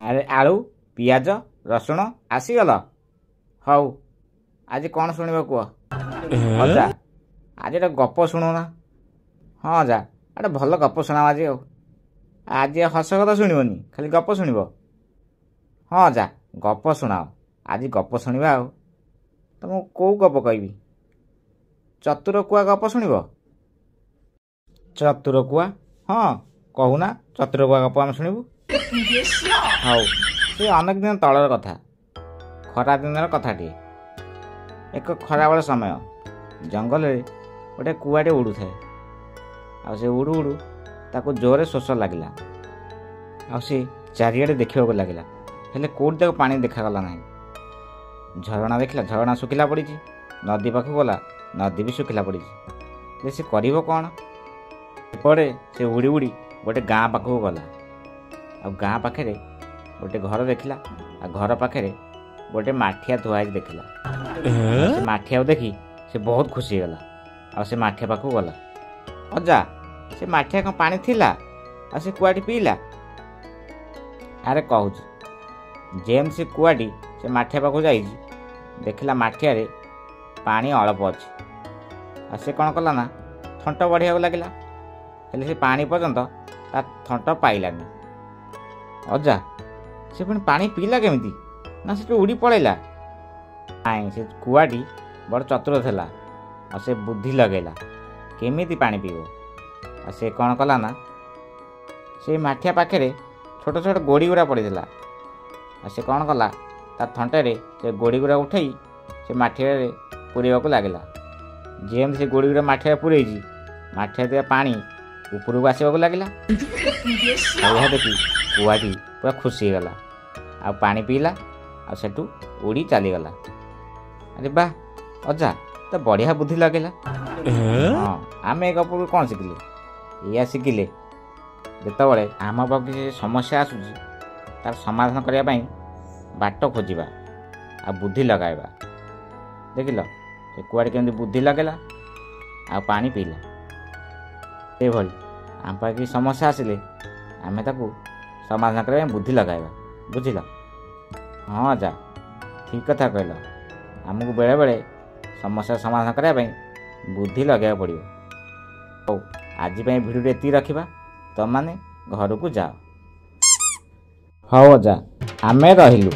ଆରେ ଆଳୁ ପିଆଜ ରସୁଣ ଆସିଗଲ। ହଉ ଆଜି କ'ଣ ଶୁଣିବ କୁହ? ଅଜା ଆଜି ଗୋଟେ ଗପ ଶୁଣୁନା। ହଁ ଅଜା ଗୋଟେ ଭଲ ଗପ ଶୁଣାଅ ଆଜି। ଆଜି ହସ କଥା ଶୁଣିବନି, ଖାଲି ଗପ ଶୁଣିବ। ହଁ ଅଜା ଗପ ଶୁଣାଅ, ଆଜି ଗପ ଶୁଣିବା। ଆଉ ତମକୁ କେଉଁ ଗପ କହିବି? ଚତୁର କୁଆ ଗପ ଶୁଣିବ? ଚତୁର କୁଆ? ହଁ କହୁନା, ଚତୁର କୁଆ ଗପ ଆମେ ଶୁଣିବୁ। ହଉ ସେ ଅନେକ ଦିନ ତଳର କଥା, ଖରା ଦିନର କଥାଟିଏ। ଏକ ଖରାବେଳ ସମୟ ଜଙ୍ଗଲରେ ଗୋଟେ କୁଆଟେ ଉଡ଼ୁଥାଏ। ଆଉ ସେ ଉଡ଼ୁ ଉଡ଼ୁ ତାକୁ ଜୋରରେ ଶୋଷ ଲାଗିଲା। ଆଉ ସେ ଚାରିଆଡ଼େ ଦେଖିବାକୁ ଲାଗିଲା, ହେଲେ କେଉଁଠି ତାକୁ ପାଣି ଦେଖାଗଲା ନାହିଁ। ଝରଣା ଦେଖିଲା, ଝରଣା ଶୁଖିଲା ପଡ଼ିଛି। ନଦୀ ପାଖକୁ ଗଲା, ନଦୀ ବି ଶୁଖିଲା ପଡ଼ିଛି। ଯେ ସେ କରିବ କ'ଣ? ଏପଟେ ସେ ଉଡ଼ି ଉଡ଼ି ଗୋଟେ ଗାଁ ପାଖକୁ ଗଲା। ଆଉ ଗାଁ ପାଖରେ ଗୋଟେ ଘର ଦେଖିଲା। ଆଉ ଘର ପାଖରେ ଗୋଟେ ମାଠିଆ ଥୁଆ ହେଇଛି ଦେଖିଲା। ସେ ମାଠିଆକୁ ଦେଖି ସେ ବହୁତ ଖୁସି ହେଇଗଲା। ଆଉ ସେ ମାଠିଆ ପାଖକୁ ଗଲା। ଅଜା ସେ ମାଠିଆ କ'ଣ ପାଣି ଥିଲା? ଆଉ ସେ କୁଆଟି ପିଇଲା? ଆରେ କହୁଛି, ଯେମିତି ସେ କୁଆଟି ସେ ମାଠିଆ ପାଖକୁ ଯାଇଛି, ଦେଖିଲା ମାଠିଆରେ ପାଣି ଅଳ୍ପ ଅଛି। ଆଉ ସେ କ'ଣ କଲା ନା, ଥଣ୍ଟ ବଢ଼ିବାକୁ ଲାଗିଲା। ହେଲେ ସେ ପାଣି ପର୍ଯ୍ୟନ୍ତ ତା ଥଣ୍ଟ ପାଇଲାନି। ଅଜା ସେ ପୁଣି ପାଣି ପିଇଲା କେମିତି? ନା ସେଠୁ ଉଡ଼ି ପଳେଇଲା? ନାଇଁ, ସେ କୁଆଟି ବଡ଼ ଚତୁର ଥିଲା। ଆଉ ସେ ବୁଦ୍ଧି ଲଗେଇଲା କେମିତି ପାଣି ପିଇବ। ଆଉ ସେ କ'ଣ କଲା ନା, ସେଇ ମାଠିଆ ପାଖରେ ଛୋଟ ଛୋଟ ଗୋଡ଼ି ଗୁଡ଼ା ପଡ଼ିଥିଲା। ଆଉ ସେ କ'ଣ କଲା, ତା ଥଣ୍ଟରେ ସେ ଗୋଡ଼ି ଗୁଡ଼ା ଉଠେଇ ସେ ମାଠିଆରେ ପୁରେଇବାକୁ ଲାଗିଲା। ଯେମିତି ସେ ଗୋଡ଼ି ଗୁଡ଼ା ମାଠିଆରେ ପୁରେଇଛି, ମାଠିଆରେ ଥିବା ପାଣି ଉପରକୁ ଆସିବାକୁ ଲାଗିଲା। ଏହା ଦେଖି କୁଆଟି ପୁରା ଖୁସି ହେଇଗଲା। ଆଉ ପାଣି ପିଇଲା, ଆଉ ସେଠୁ ଉଡ଼ି ଚାଲିଗଲା। ଆରେ ବାଃ ଅଜା, ତ ବଢ଼ିଆ ବୁଦ୍ଧି ଲଗେଇଲା। ହଁ, ଆମେ ଏ ଗପରୁ କ'ଣ ଶିଖିଲେ? ଏଇଆ ଶିଖିଲେ, ଯେତେବେଳେ ଆମ ପାଖକୁ କିଛି ସମସ୍ୟା ଆସୁଛି, ତାର ସମାଧାନ କରିବା ପାଇଁ ବାଟ ଖୋଜିବା ଆଉ ବୁଦ୍ଧି ଲଗାଇବା। ଦେଖିଲ ସେ କୁଆଡ଼େ କେମିତି ବୁଦ୍ଧି ଲଗେଇଲା ଆଉ ପାଣି ପିଇଲା। ସେଇଭଳି ଆମ ପାଖରେ କିଛି ସମସ୍ୟା ଆସିଲେ ଆମେ ତାକୁ ସମାଧାନ କରିବା ପାଇଁ ବୁଦ୍ଧି ଲଗାଇବା। ବୁଝିଲ? ହଁ ଅଜା ଠିକ୍ କଥା କହିଲ। ଆମକୁ ବେଳେବେଳେ ସମସ୍ୟାର ସମାଧାନ କରିବା ପାଇଁ ବୁଦ୍ଧି ଲଗାଇବାକୁ ପଡ଼ିବ। ହଉ ଆଜି ପାଇଁ ଭିଡ଼ିଓଟି ଏତିକି ରଖିବା। ତୁମମାନେ ଘରକୁ ଯାଅ। ହଉ ଅଜା ଆମେ ରହିଲୁ।